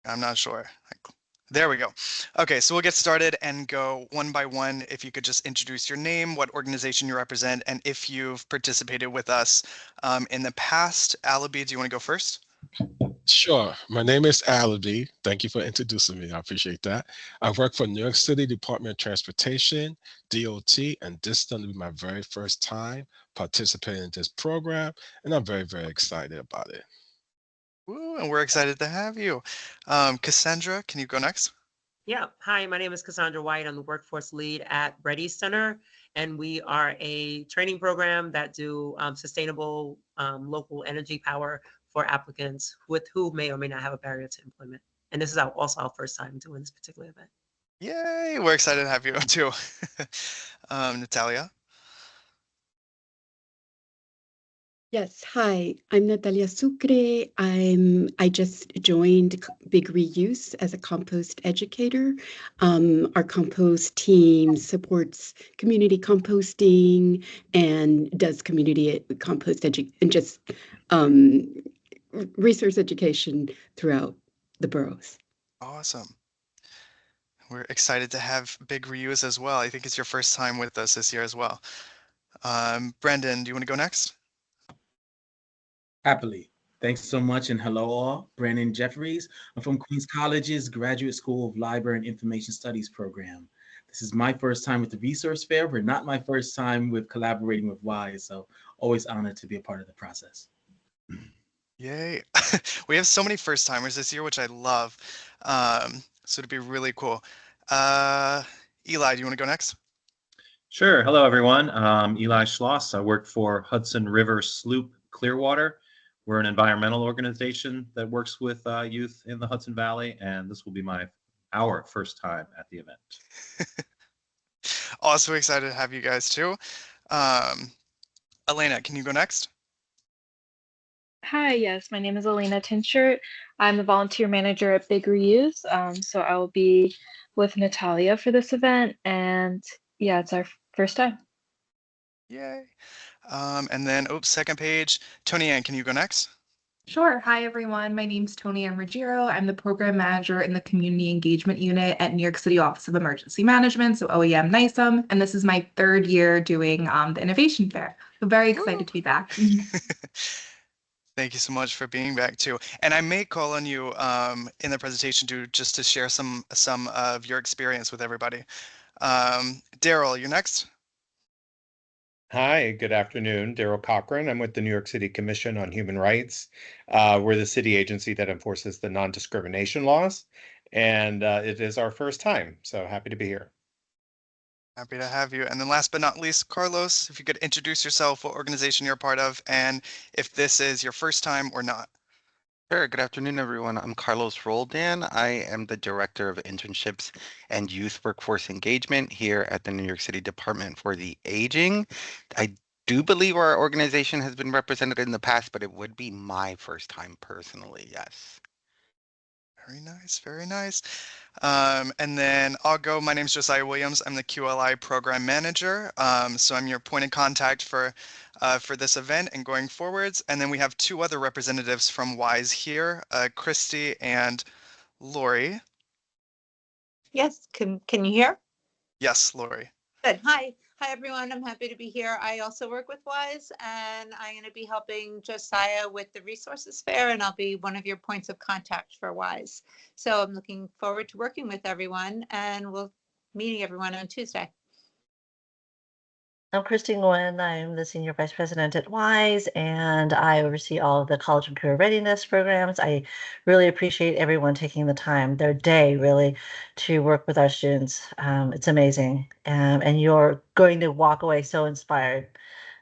I'm not sure. There we go. Okay, so we'll get started and go one by one. If you could just introduce your name, what organization you represent, and if you've participated with us in the past. Alabi, do you want to go first? Sure. My name is Alabi. Thank you for introducing me. I appreciate that. I work for New York City Department of Transportation, DOT, and this is going to be my very first time participating in this program, and I'm very, very excited about it. Woo, and we're excited to have you. Cassandra, can you go next? Yeah. Hi, my name is Cassandra White. I'm the workforce lead at Ready Center, and we are a training program that do sustainable local energy power for applicants with who may or may not have a barrier to employment. And this is also our first time doing this particular event. Yay, we're excited to have you too. Natalia. Yes, hi. I'm Natalia Sucre. I just joined Big Reuse as a compost educator. Our compost team supports community composting and does community compost and just um, resource education throughout the boroughs. Awesome. We're excited to have Big Reuse as well. I think it's your first time with us this year as well. Brendan, do you want to go next? Happily. Thanks so much, and hello all. Brandon Jeffries. I'm from Queens College's Graduate School of Library and Information Studies program. This is my first time with the Resource Fair, but not my first time with collaborating with WISE, so always honored to be a part of the process. Yay. We have so many first timers this year, which I love. So it'd be really cool. Uh, Eli, do you want to go next? Sure. Hello, everyone. Eli Schloss. I work for Hudson River Sloop Clearwater. We're an environmental organization that works with youth in the Hudson Valley, and this will be our first time at the event. Also excited to have you guys too. Um, Elena, can you go next? Hi, yes, my name is Elena Tinshirt. I'm the volunteer manager at Big Reuse. So I will be with Natalia for this event, and yeah, it's our first time. Yay. And then, oops, second page. Tony Ann, can you go next? Sure. Hi, everyone. My name's Tony Ruggiero. I'm the program manager in the Community Engagement Unit at New York City Office of Emergency Management, so OEM NISEM. And this is my third year doing the Innovation Fair. So very excited to be back. Thank you so much for being back too. And I may call on you in the presentation just to share some of your experience with everybody. Daryl, you're next. Hi, good afternoon. Daryl Cochran. I'm with the New York City Commission on Human Rights. We're the city agency that enforces the non-discrimination laws, and it is our first time, so happy to be here. Happy to have you. And then last but not least, Carlos, if you could introduce yourself, what organization you're part of, and if this is your first time or not. Sure. Good afternoon, everyone. I'm Carlos Roldan. I am the Director of Internships and Youth Workforce Engagement here at the New York City Department for the Aging. I do believe our organization has been represented in the past, but it would be my first time personally, yes. Very nice, very nice. And then I'll go. My name is Josiah Williams. I'm the QLI program manager. So I'm your point of contact for this event and going forwards. And then we have two other representatives from WISE here, Christy and Lori. Yes, can you hear? Yes, Lori. Good. Hi everyone. I'm happy to be here. I also work with WISE, and I'm going to be helping Josiah with the resources fair, and I'll be one of your points of contact for WISE. So I'm looking forward to working with everyone, and we'll meeting everyone on Tuesday. I'm Christine Nguyen. I'm the Senior Vice President at WISE, and I oversee all of the college and career readiness programs. I really appreciate everyone taking the time, their day really, to work with our students. It's amazing. And you're going to walk away so inspired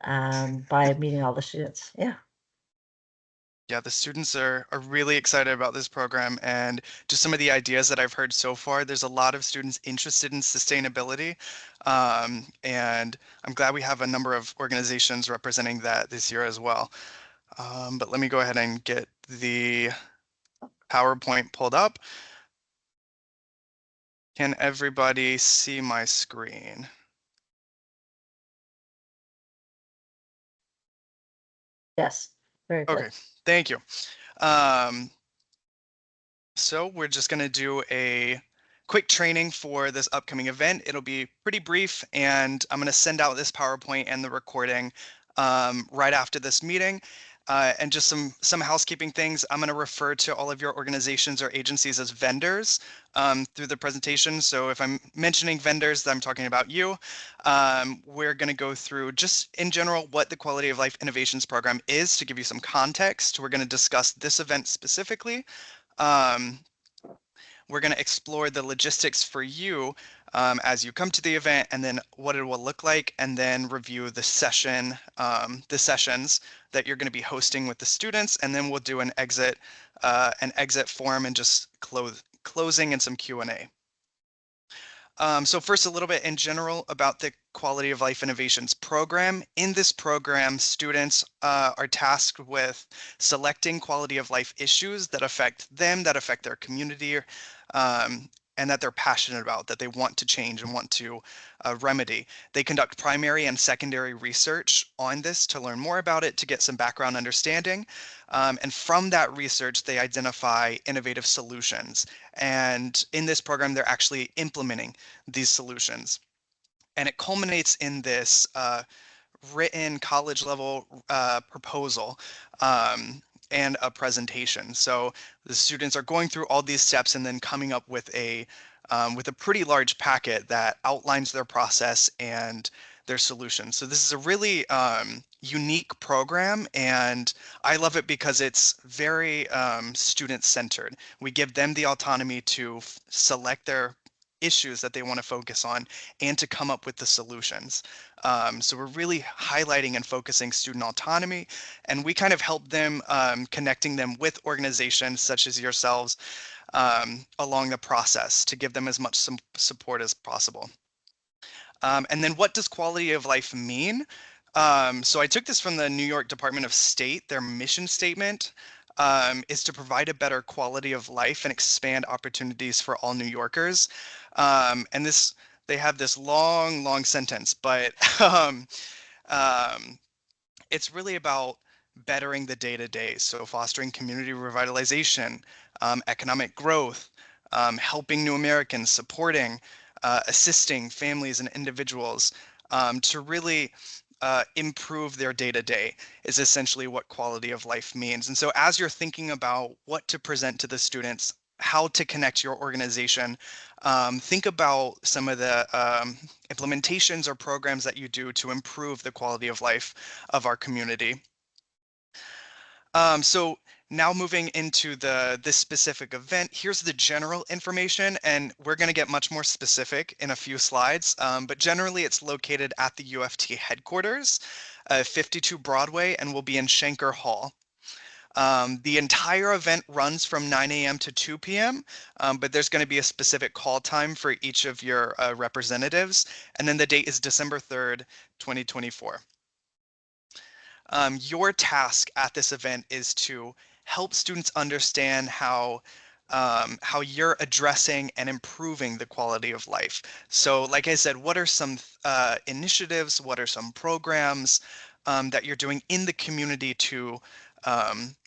by meeting all the students. Yeah. Yeah, the students are really excited about this program, and just some of the ideas that I've heard so far, there's a lot of students interested in sustainability. And I'm glad we have a number of organizations representing that this year as well. But let me go ahead and get the PowerPoint pulled up. Can everybody see my screen? Yes, very good. Okay, thank you. Um, So we're just going to do a quick training for this upcoming event. It'll be pretty brief, and I'm going to send out this PowerPoint and the recording right after this meeting. And just some housekeeping things. I'm going to refer to all of your organizations or agencies as vendors through the presentation. So if I'm mentioning vendors, I'm talking about you. We're going to go through just in general what the Quality of Life Innovations Program is to give you some context. We're going to discuss this event specifically. Um, we're going to explore the logistics for you as you come to the event, and then what it will look like, and then review the sessions that you're going to be hosting with the students, and then we'll do an exit form and just closing and some Q&A. So first, a little bit in general about the Quality of Life Innovations program. In this program, students are tasked with selecting quality of life issues that affect them, that affect their community, and that they're passionate about, that they want to change and want to remedy. They conduct primary and secondary research on this to learn more about it, to get some background understanding. And from that research, they identify innovative solutions. And in this program, they're actually implementing these solutions. And it culminates in this written college level proposal and a presentation. So the students are going through all these steps and then coming up with a pretty large packet that outlines their process and their solutions. So this is a really unique program, and I love it because it's very student-centered. We give them the autonomy to select their issues that they want to focus on and to come up with the solutions. So we're really highlighting and focusing student autonomy, and we kind of help them connecting them with organizations such as yourselves along the process to give them as much support as possible. And then what does quality of life mean? So I took this from the New York Department of State. Their mission statement is to provide a better quality of life and expand opportunities for all New Yorkers. And they have this long sentence, but um, it's really about bettering the day-to-day. So fostering community revitalization, economic growth, helping new Americans, supporting, assisting families and individuals to really improve their day-to-day is essentially what quality of life means. And so as you're thinking about what to present to the students, how to connect your organization, think about some of the implementations or programs that you do to improve the quality of life of our community. So now moving into this specific event, here's the general information, and we're going to get much more specific in a few slides. But generally, it's located at the UFT headquarters, 52 Broadway, and will be in Schenker Hall. The entire event runs from 9 a.m. to 2 p.m., but there's going to be a specific call time for each of your representatives, and then the date is December 3rd, 2024. Your task at this event is to help students understand how you're addressing and improving the quality of life. So like I said, what are some initiatives, what are some programs that you're doing in the community to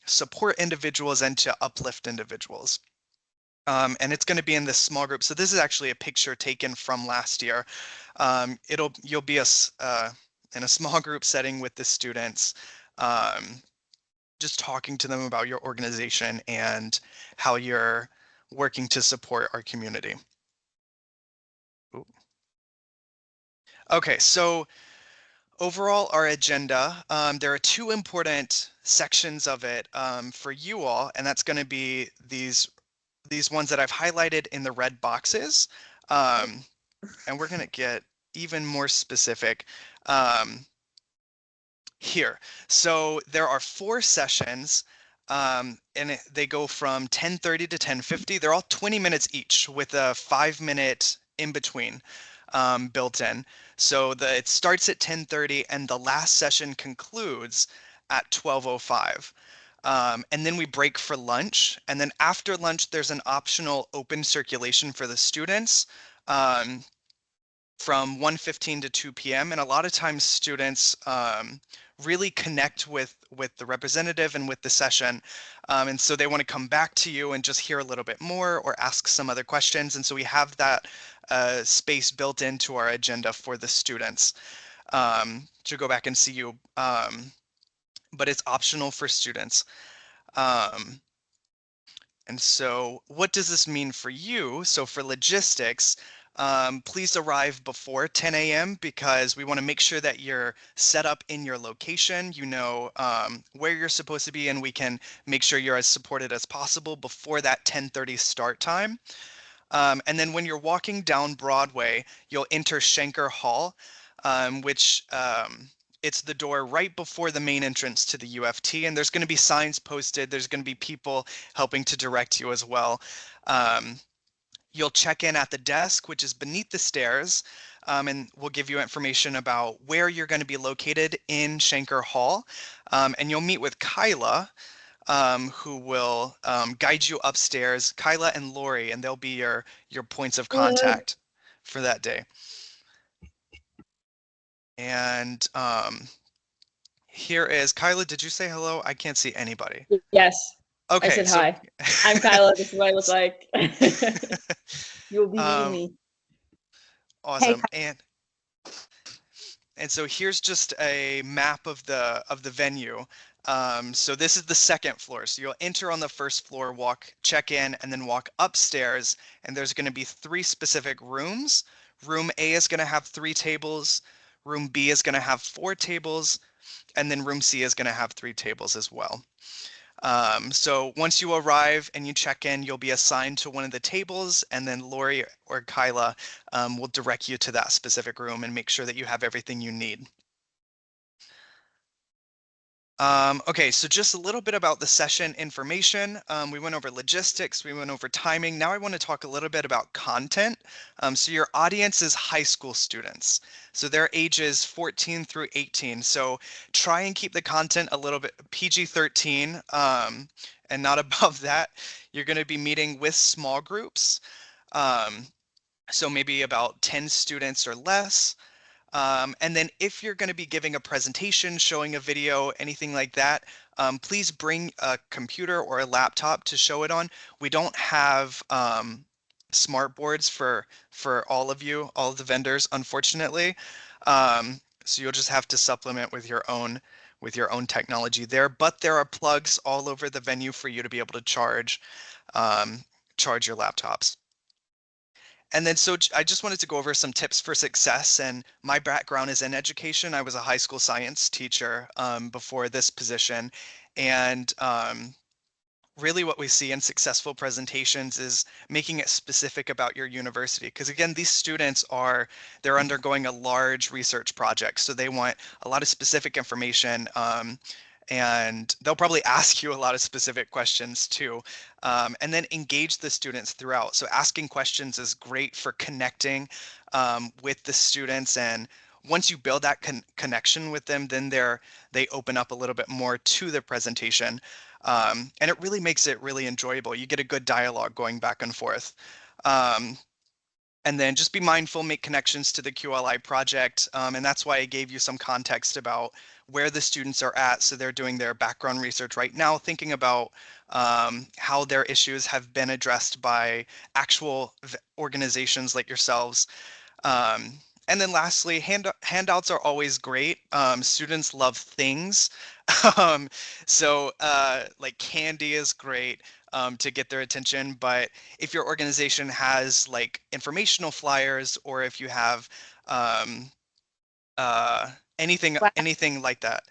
support individuals and to uplift individuals? And it's going to be in this small group. So this is actually a picture taken from last year. You'll be in a small group setting with the students, just talking to them about your organization and how you're working to support our community. Ooh. Okay, so overall, our agenda, there are two important sections of it for you all, and that's going to be these ones that I've highlighted in the red boxes. And we're going to get even more specific here. So there are 4 sessions, and they go from 10:30 to 10:50. They're all 20 minutes each with a 5-minute in between built in. So it starts at 10:30 and the last session concludes at 12:05. And then we break for lunch. And then after lunch, there's an optional open circulation for the students. From 1:15 to 2 p.m. And a lot of times students really connect with the representative and with the session. And so they want to come back to you and just hear a little bit more or ask some other questions. And so we have that space built into our agenda for the students to go back and see you. But it's optional for students. Um, and so what does this mean for you? So for logistics, please arrive before 10 a.m. because we want to make sure that you're set up in your location, you know where you're supposed to be, and we can make sure you're as supported as possible before that 10:30 start time. And then when you're walking down Broadway, you'll enter Schenker Hall, which it's the door right before the main entrance to the UFT. And there's going to be signs posted. There's going to be people helping to direct you as well. You'll check in at the desk, which is beneath the stairs, and we'll give you information about where you're going to be located in Schenker Hall. And you'll meet with Kyla, who will guide you upstairs, Kyla and Lori, and they'll be your points of contact for that day. And here is Kyla. Did you say hello? I can't see anybody. Yes. Okay. I said hi. I'm Kyla. This is what I look like. You'll be meeting me. Awesome. Hey. And so here's just a map of the venue. So this is the second floor. So you'll enter on the first floor, check in, and then walk upstairs. And there's going to be 3 specific rooms. Room A is going to have 3 tables. Room B is going to have 4 tables. And then room C is going to have 3 tables as well. So once you arrive and you check in, you'll be assigned to one of the tables, and then Lori or Kyla will direct you to that specific room and make sure that you have everything you need. Okay, so just a little bit about the session information. We went over logistics, we went over timing. Now I want to talk a little bit about content. So your audience is high school students. So their ages 14 through 18. So try and keep the content a little bit PG-13 and not above that. You're going to be meeting with small groups. So maybe about 10 students or less. And then if you're going to be giving a presentation, showing a video, anything like that, please bring a computer or a laptop to show it on. We don't have smart boards for all of you, all of the vendors, unfortunately. So you'll just have to supplement with your own technology there. But there are plugs all over the venue for you to be able to charge your laptops. And then so I just wanted to go over some tips for success, and my background is in education. I was a high school science teacher before this position, and really what we see in successful presentations is making it specific about your university. Because again, these students they're undergoing a large research project, so they want a lot of specific information. And they'll probably ask you a lot of specific questions too. And then engage the students throughout. So asking questions is great for connecting with the students. And once you build that connection with them, then they open up a little bit more to the presentation. And it really makes it really enjoyable. You get a good dialogue going back and forth. And then just be mindful, make connections to the QLI project. And that's why I gave you some context about where the students are at. So they're doing their background research right now, thinking about how their issues have been addressed by actual organizations like yourselves. And then lastly, handouts are always great. Students love things. So like candy is great to get their attention. But if your organization has like informational flyers, or if you have anything like that,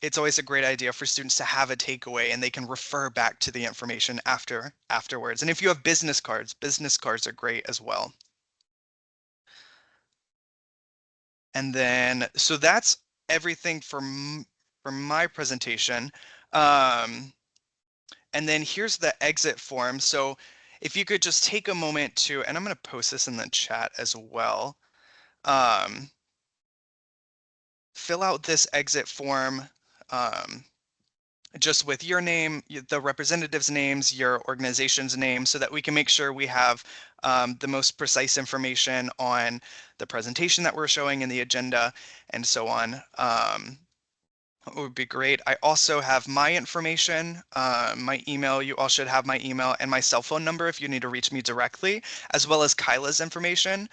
it's always a great idea for students to have a takeaway, and they can refer back to the information afterwards. And if you have business cards are great as well. And then, so that's everything for my presentation. And then here's the exit form. So if you could just take a moment to, and I'm going to post this in the chat as well. Fill out this exit form just with your name, the representatives' names, your organization's name, so that we can make sure we have the most precise information on the presentation that we're showing in the agenda and so on. It would be great. I also have my information, my email. You all should have my email and my cell phone number if you need to reach me directly, as well as Kyla's information.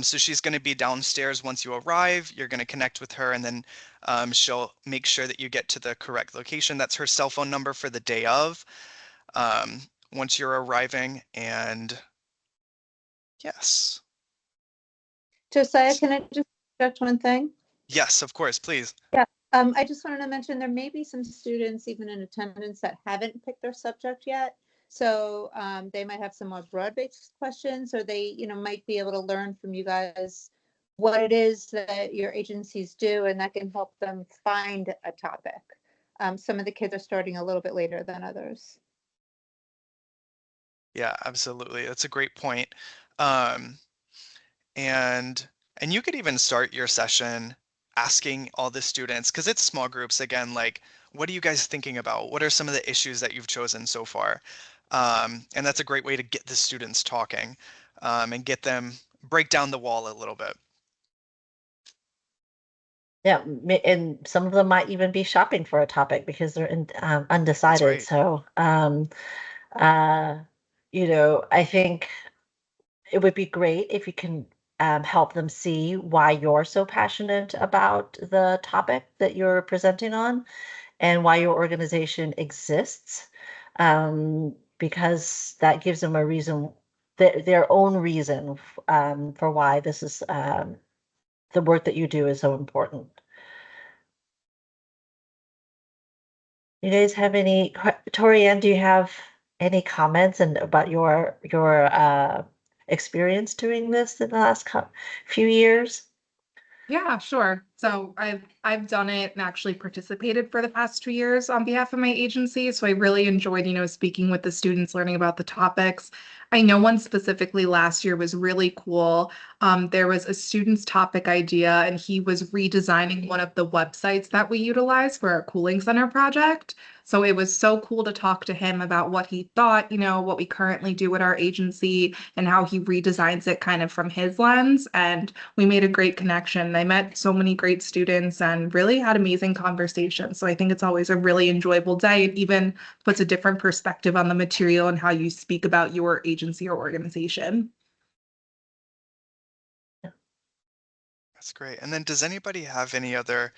So she's going to be downstairs once you arrive. You're going to connect with her, and then she'll make sure that you get to the correct location. That's her cell phone number for the day of, once you're arriving. And yes, Josiah, can I just interject one thing? yes, of course, please. Yeah, I just wanted to mention there may be some students even in attendance that haven't picked their subject yet. So they might have some more broad-based questions, or they, might be able to learn from you guys what it is that your agencies do, and that can help them find a topic. Some of the kids are starting a little bit later than others. Yeah, absolutely. That's a great point. Um, and and you could even start your session asking all the students, because it's small groups again, like, what are you guys thinking about? What are some of the issues that you've chosen so far? And that's a great way to get the students talking, and get them break down the wall a little bit. Yeah, and some of them might even be shopping for a topic because they're undecided. right. So, I think it would be great if you can help them see why you're so passionate about the topic that you're presenting on and why your organization exists, because that gives them a reason, their own reason for why this is the work that you do is so important. You guys have any, Torianne, do you have any comments and about your experience doing this in the last few years? Yeah, sure. So I've done it and actually participated for the past 2 years on behalf of my agency. So I really enjoyed, speaking with the students, learning about the topics. I know one specifically last year was really cool. There was a student's topic idea, and he was redesigning one of the websites that we utilize for our cooling center project. So it was so cool to talk to him about what he thought, what we currently do at our agency and how he redesigns it kind of from his lens. And we made a great connection. I met so many great students and really had amazing conversations. So I think it's always a really enjoyable day. It even puts a different perspective on the material and how you speak about your agency or organization. That's great. And then does anybody have any other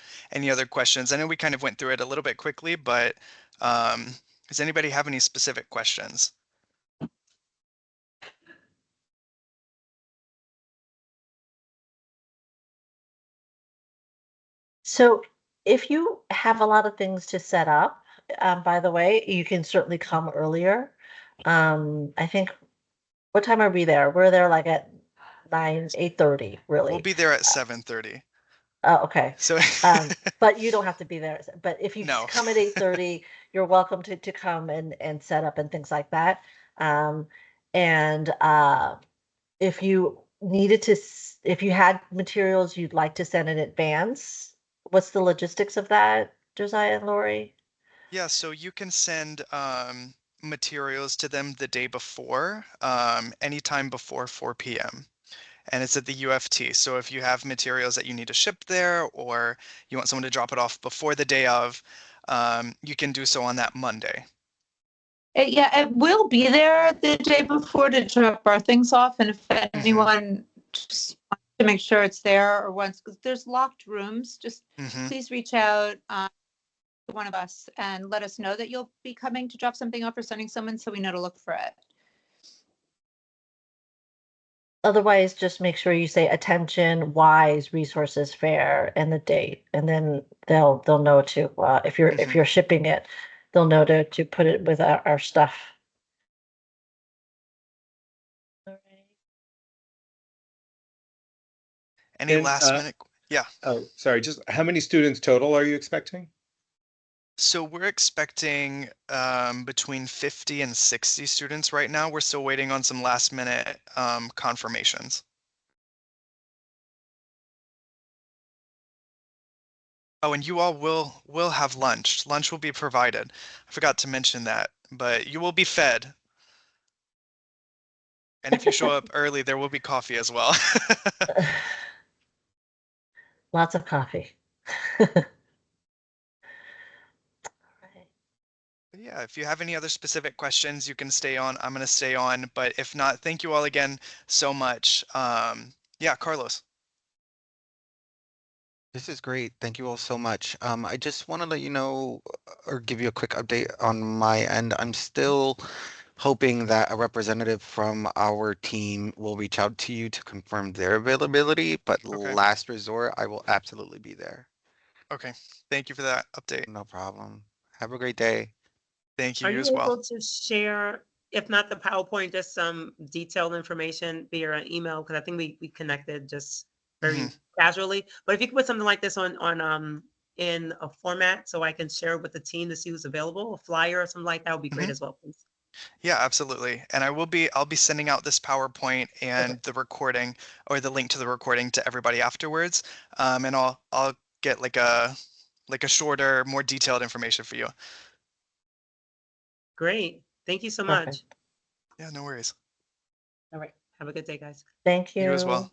questions? I know we kind of went through it a little bit quickly, but does anybody have any specific questions? So if you have a lot of things to set up, by the way, you can certainly come earlier. I think, what time are we there? We're there like at 8:30, We'll really. be there at 7:30. Oh, okay. So But you don't have to be there. But if you no. come at 8:30, you're welcome to come and set up and things like that. And if you needed to, if you had materials you'd like to send in advance, what's the logistics of that, Josiah and Lori? Yeah, so you can send materials to them the day before, anytime before 4 p.m. And it's at the UFT. So if you have materials that you need to ship there, or you want someone to drop it off before the day of, you can do so on that Monday. Yeah, it will be there the day before to drop our things off. And if Mm-hmm. anyone just wants to make sure it's there or wants, because there's locked rooms, just Mm-hmm. please reach out to one of us and let us know that you'll be coming to drop something off or sending someone so we know to look for it. Otherwise, just make sure you say attention, WISE Resources Fair and the date, and then they'll know to if you're shipping it, they'll know to put it with our stuff. Any And, last minute? Yeah. Oh, sorry. Just how many students total are you expecting? So we're expecting between 50 and 60 students right now. We're still waiting on some last minute confirmations. Oh, and you all will have lunch. Lunch will be provided. I forgot to mention that, but you will be fed. And if you show up early, there will be coffee as well. Lots of coffee. Yeah, if you have any other specific questions, you can stay on. I'm going to stay on. But if not, thank you all again so much. Yeah, Carlos. This is great. Thank you all so much. I just want to let you know or give you a quick update on my end. I'm still hoping that a representative from our team will reach out to you to confirm their availability, but Okay. last resort, I will absolutely be there. Okay. Thank you for that update. No problem. Have a great day. Thank you. Are You you as well. able to share, if not the PowerPoint, just some detailed information via an email? Because I think we connected just very casually. But if you could put something like this on in a format so I can share it with the team to see who's available, a flyer or something like that would be great as well, please. Yeah, absolutely. And I'll be sending out this PowerPoint and the recording or the link to the recording to everybody afterwards. And I'll get like a shorter, more detailed information for you. Great. Thank you so much. Yeah, no worries. All right. Have a good day, guys. Thank You as you. well.